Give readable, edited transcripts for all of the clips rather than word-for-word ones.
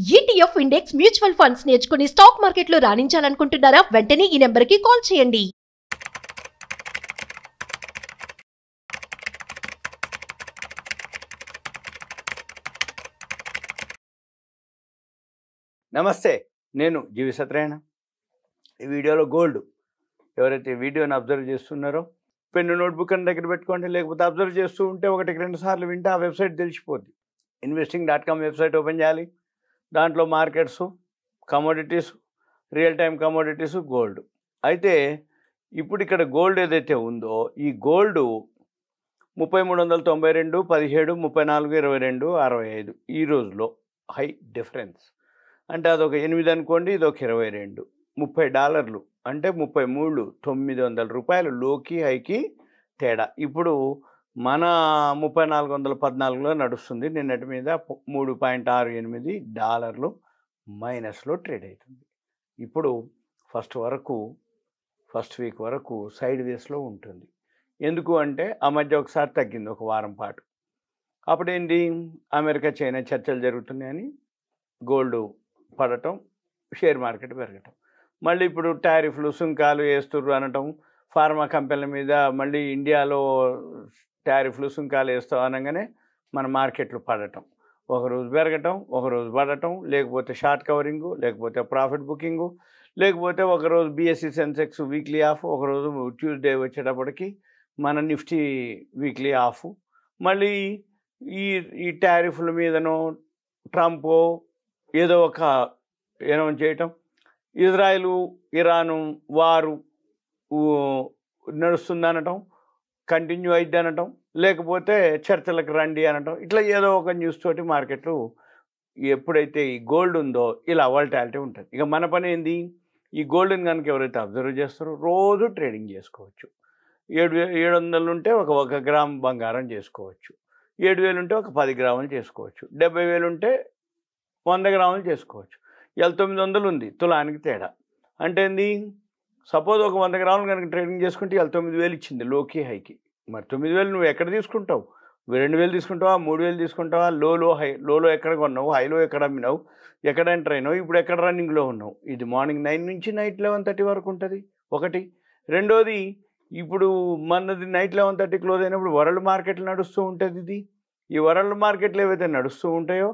ETF index mutual funds నేర్చుకుని stock మార్కెట్లో రాణించాలనుకుంటున్నారా? వెంటనే ఈ నెంబర్కి కాల్ చేయండి. నమస్తే, నేను జీవి సత్యనారాయణ. ఈ వీడియోలో గోల్డ్ ఎవరైతే వీడియోని అబ్జర్వ్ చేస్తున్నారో పెన్ను నోట్బుక్ అని దగ్గర పెట్టుకోండి, లేకపోతే అబ్జర్వ్ చేస్తూ ఉంటే ఒకటికి 2 సార్లు వింటే ఆ వెబ్సైట్ తెలిసిపోద్ది. investing.com వెబ్సైట్ ఓపెన్ చేయాలి. దాంట్లో markets, commodities, real time commodities, gold. అయితే ఇప్పుడు ఇక్కడ గోల్డ్ ఏదైతే ఉందో ఈ గోల్డ్ 3392, 17, 34, 22, 65 ఈ రోజులో హై డిఫరెన్స్. అంటే అదొక 8 అనుకోండి, ఇదొక 22, $30 అంటే 33,900 రూపాయలు లోకి హైకి తేడా. ఇప్పుడు మన 3414లో నడుస్తుంది. నిన్నటి మీద $3.68 మైనస్లో ట్రేడ్ అవుతుంది. ఇప్పుడు ఫస్ట్ వీక్ వరకు సైడ్ వేస్లో ఉంటుంది. ఎందుకు అంటే ఆ మధ్య ఒకసారి తగ్గింది ఒక వారం పాటు. అప్పుడేంటి, అమెరికా చైనా చర్చలు జరుగుతున్నాయని గోల్డ్ పడటం, షేర్ మార్కెట్ పెరగటం. మళ్ళీ ఇప్పుడు టారిఫ్లు, సుంకాలు వేస్తుర్రు అనటం, ఫార్మా కంపెనీల మీద మళ్ళీ ఇండియాలో టారిఫ్లు, సుంకాలు వేస్తాం అనగానే మన మార్కెట్లు పడటం, ఒకరోజు పెరగటం, ఒకరోజు పడటం, లేకపోతే షార్ట్ కవరింగు, లేకపోతే ప్రాఫిట్ బుకింగు, లేకపోతే ఒకరోజు బిఎస్సి సెన్సెక్స్ వీక్లీ ఆఫ్, ఒకరోజు ట్యూస్డే వచ్చేటప్పటికి మన నిఫ్టీ వీక్లీ ఆఫ్. మళ్ళీ ఈ టారిఫ్ల మీదనో ట్రంపో ఏదో ఒక అనౌన్స్ చేయటం, ఇజ్రాయెలు ఇరాను వారు నడుస్తుందనటం, కంటిన్యూ అయిద్ది అనటం, లేకపోతే చర్చలకు రండి అనటం, ఇట్లా ఏదో ఒక న్యూస్ తోటి మార్కెట్లు ఎప్పుడైతే ఈ గోల్డ్ ఉందో ఇలా వాలటాలిటీ ఉంటుంది. ఇక మన పని ఏంది, ఈ గోల్డ్ని కనుక ఎవరైతే అబ్జర్వ్ చేస్తారో రోజు ట్రేడింగ్ చేసుకోవచ్చు. 700 ఉంటే ఒక గ్రామ్ బంగారం చేసుకోవచ్చు, 7,000 ఉంటే ఒక 10 గ్రాములు చేసుకోవచ్చు, 70,000 ఉంటే 100 గ్రాములు చేసుకోవచ్చు. ఇలా 900 ఉంది తులానికి తేడా. అంటే ఏంది, సపోజ్ ఒక 100 గ్రాములు కనుక ట్రేడింగ్ చేసుకుంటే ఇలా 9,000 ఇచ్చింది లోకి హైకి. మరి 9,000 నువ్వు ఎక్కడ తీసుకుంటావు? 2,000 తీసుకుంటావా, 3,000 తీసుకుంటావా? లోలో ఎక్కడ కొన్నావు, హైలో ఎక్కడ అమ్మినావు, ఎక్కడ ఎంటర్ అయినావు, ఇప్పుడు ఎక్కడ రన్నింగ్లో ఉన్నావు? ఇది మార్నింగ్ 9 నుంచి నైట్ 11:30 వరకు ఉంటుంది ఒకటి. రెండోది, ఇప్పుడు మనది నైట్ 11:30 క్లోజ్ అయినప్పుడు వరల్డ్ మార్కెట్లు నడుస్తూ ఉంటుంది. ఈ వరల్డ్ మార్కెట్లు ఏవైతే నడుస్తూ ఉంటాయో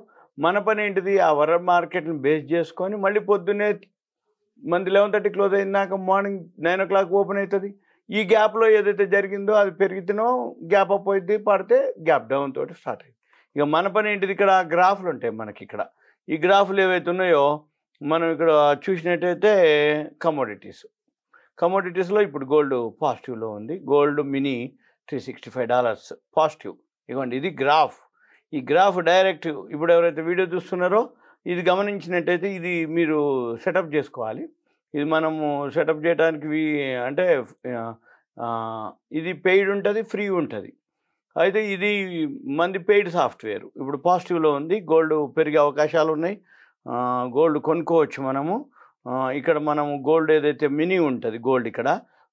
మన పని ఏంటిది, ఆ వరల్డ్ మార్కెట్ని బేస్ చేసుకొని మళ్ళీ పొద్దున్నే మనది 11:30 క్లోజ్ అయినాక మార్నింగ్ 9 o'clock ఓపెన్ అవుతుంది. ఈ గ్యాప్లో ఏదైతే జరిగిందో అది పెరిగితేనో గ్యాప్ అప్ అవుతుంది, పడితే గ్యాప్ డౌన్ తోటి స్టార్ట్ అయింది. ఇక మన పని ఏంటిది, ఇక్కడ గ్రాఫ్లు ఉంటాయి మనకి. ఇక్కడ ఈ గ్రాఫ్లు ఏవైతే ఉన్నాయో మనం ఇక్కడ చూసినట్టయితే కమోడిటీస్లో ఇప్పుడు గోల్డ్ పాజిటివ్లో ఉంది. Gold mini $365 positive. ఇవ్వండి, ఇది గ్రాఫ్. ఈ గ్రాఫ్ డైరెక్ట్ ఇప్పుడు ఎవరైతే వీడియో చూస్తున్నారో ఇది గమనించినట్టయితే ఇది మీరు సెటప్ చేసుకోవాలి. ఇది మనము సెటప్ చేయడానికి అంటే ఇది పెయిడ్ ఉంటుంది, ఫ్రీ ఉంటుంది. అయితే ఇది మంది పెయిడ్ సాఫ్ట్వేర్. ఇప్పుడు పాజిటివ్లో ఉంది, గోల్డ్ పెరిగే అవకాశాలు ఉన్నాయి, గోల్డ్ కొనుక్కోవచ్చు మనము. ఇక్కడ మనము గోల్డ్ ఏదైతే మినీ ఉంటుంది, ఇక్కడ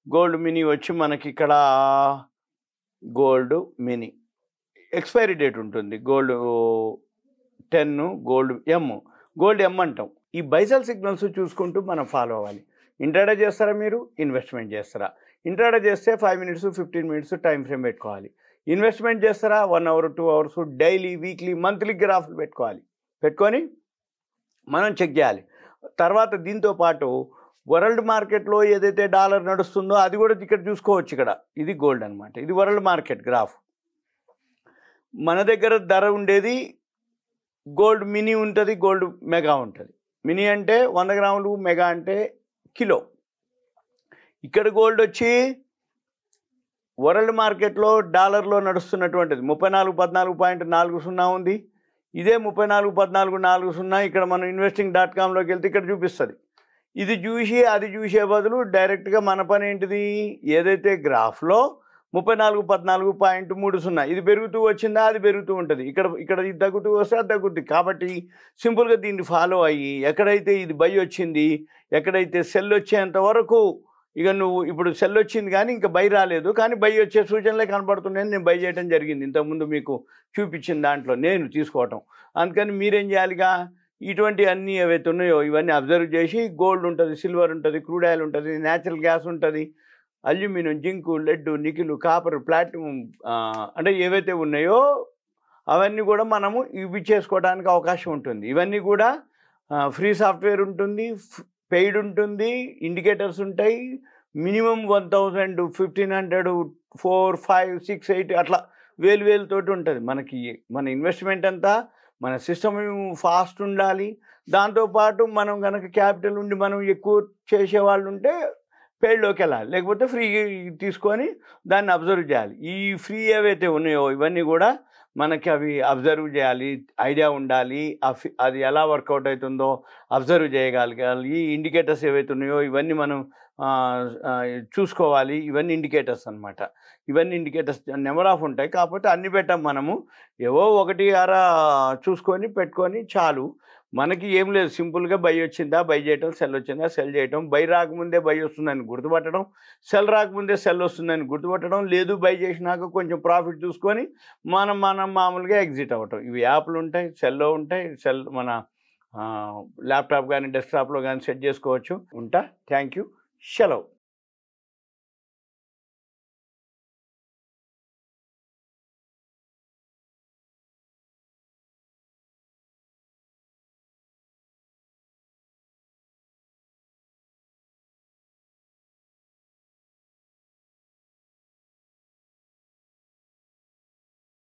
గోల్డ్ మినీ వచ్చి మనకి ఇక్కడ గోల్డ్ మినీ ఎక్స్పైరీ డేట్ ఉంటుంది. గోల్డ్ 10, గోల్డ్ ఎమ్ అంటాం. ఈ బైసెల్ సిగ్నల్స్ చూసుకుంటూ మనం ఫాలో అవ్వాలి. ఇంట్రాడే చేస్తారా మీరు, ఇన్వెస్ట్మెంట్ చేస్తారా? ఇంట్రాడే చేస్తే 5 minutes 15 minutes టైం ఫ్రేమ్ పెట్టుకోవాలి. ఇన్వెస్ట్మెంట్ చేస్తారా 1 hour 2 hours daily, weekly, monthly గ్రాఫ్లు పెట్టుకొని మనం చెక్ చేయాలి. తర్వాత దీంతో పాటు వరల్డ్ మార్కెట్లో ఏదైతే డాలర్ నడుస్తుందో అది కూడా ఇక్కడ చూసుకోవచ్చు. ఇక్కడ ఇది గోల్డ్ అనమాట, ఇది వరల్డ్ మార్కెట్ గ్రాఫ్. మన దగ్గర ధర ఉండేది గోల్డ్ మినీ ఉంటుంది, గోల్డ్ మెగా ఉంటుంది. మినీ అంటే 100 గ్రాములు, మెగా అంటే కిలో. ఇక్కడ గోల్డ్ వచ్చి వరల్డ్ మార్కెట్లో డాలర్లో నడుస్తున్నటువంటిది 34.40 ఉంది. ఇదే 34.40 ఇక్కడ మనం investing.comలోకి వెళ్తే ఇక్కడ చూపిస్తుంది. ఇది చూసి అది చూసే బదులు డైరెక్ట్గా మన పని ఏంటిది, ఏదైతే గ్రాఫ్లో 34.14.30 ఇది పెరుగుతూ వచ్చిందా, అది పెరుగుతూ ఉంటుంది. ఇక్కడ ఇది తగ్గుతూ వస్తే అది తగ్గుతుంది. కాబట్టి సింపుల్గా దీన్ని ఫాలో అయ్యి ఎక్కడైతే ఇది బై వచ్చింది, ఎక్కడైతే సెల్ వచ్చేంత వరకు, ఇక నువ్వు ఇప్పుడు సెల్ వచ్చింది కానీ ఇంకా బై రాలేదు, కానీ బై వచ్చే సూచనలే కనబడుతున్నాయని నేను బై చేయడం జరిగింది. ఇంతకుముందు మీకు చూపించిన దాంట్లో నేను తీసుకోవటం. అందుకని మీరేం చేయాలిగా, ఇటువంటి అన్నీ ఏవైతే ఉన్నాయో ఇవన్నీ అబ్జర్వ్ చేసి గోల్డ్ ఉంటుంది, సిల్వర్ ఉంటుంది, క్రూడ్ ఆయిల్ ఉంటుంది, న్యాచురల్ గ్యాస్ ఉంటుంది, aluminium, zinc, lead, nickel, copper, platinum అంటే ఏవైతే ఉన్నాయో అవన్నీ కూడా మనము ఇవి చేసుకోవడానికి అవకాశం ఉంటుంది. ఇవన్నీ కూడా ఫ్రీ సాఫ్ట్వేర్ ఉంటుంది, పెయిడ్ ఉంటుంది, ఇండికేటర్స్ ఉంటాయి. మినిమం 1000, 1500, 4, 5, 6, 8 అట్లా వేలుతోటి ఉంటుంది. మనకి మన ఇన్వెస్ట్మెంట్ అంతా మన సిస్టమ్ ఫాస్ట్ ఉండాలి. దాంతోపాటు మనం కనుక క్యాపిటల్ ఉండి మనం ఎక్కువ చేసేవాళ్ళు ఉంటే పెయిడ్లోకి వెళ్ళాలి, లేకపోతే ఫ్రీ తీసుకొని దాన్ని అబ్జర్వ్ చేయాలి. ఈ ఫ్రీ ఏవైతే ఉన్నాయో ఇవన్నీ కూడా మనకి అవి అబ్జర్వ్ చేయాలి, ఐడియా ఉండాలి. అది ఎలా వర్కౌట్ అవుతుందో అబ్జర్వ్ చేయగలగాలి. ఈ ఇండికేటర్స్ ఏవైతే ఉన్నాయో ఇవన్నీ మనం చూసుకోవాలి. ఇవన్నీ ఇండికేటర్స్ అనమాట. ఇవన్నీ ఇండికేటర్స్ నెంబర్ ఆఫ్ ఉంటాయి, కాకపోతే అన్ని పెట్టాం మనము. ఏవో 1, 6 చూసుకొని పెట్టుకొని చాలు. మనకి ఏం లేదు, సింపుల్గా బై వచ్చిందా బై చేయటం, సెల్ వచ్చిందా సెల్ చేయటం, బై రాకముందే బై వస్తుందని గుర్తుపట్టడం, సెల్ రాకముందే సెల్ వస్తుందని గుర్తుపట్టడం, లేదు బై చేసినాక కొంచెం ప్రాఫిట్ చూసుకొని మనం మామూలుగా ఎగ్జిట్ అవ్వటం. ఇవి యాప్లు ఉంటాయి, సెల్లో ఉంటాయి, సెల్ మన ల్యాప్టాప్ కానీ డెస్క్టాప్లో కానీ సెట్ చేసుకోవచ్చు. ఉంటా. Thank you. సెలవు.